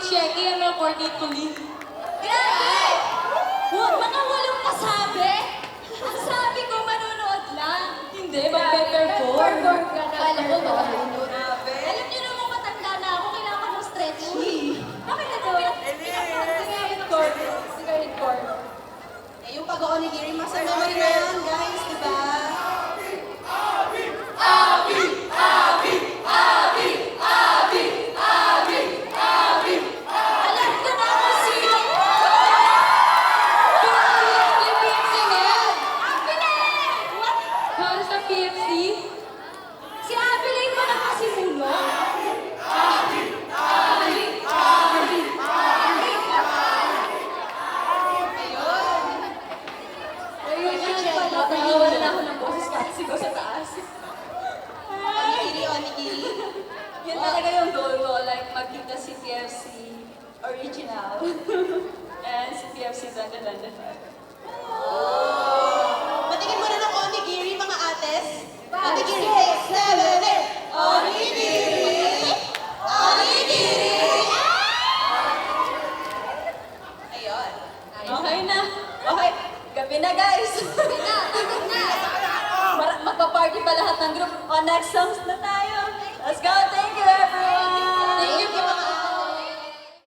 Sheki ang recording tuloy. Grabe! Mga walang kasabi? Ang sabi ko, manonood lang. Hindi, magpe-perform. Kala ko ba? Alam niyo naman matanda na ako, kailangan ko ng stretchy. Bakit ito? Yung pag-onigiri, masama rin na yan, guys, di ba? Alam ko na kung sino. Para sa PFC? Si Abilene ba nakasimulo? Ayun yan pala. Nawalan ako ng boses kasi ko sa taas. Onigiri. Yun talaga yung goal ko, like magkita si PFC original and si PFC 2025. Matingin mo na ng onigiri, mga ates. Onigiri. 6, 7, 8. Onigiri. Onigiri. Ayun. Okay na. Okay. Gabi na, guys. Tapos na. Magpa-party pa lahat ng group. O, next songs na tayo. Let's go.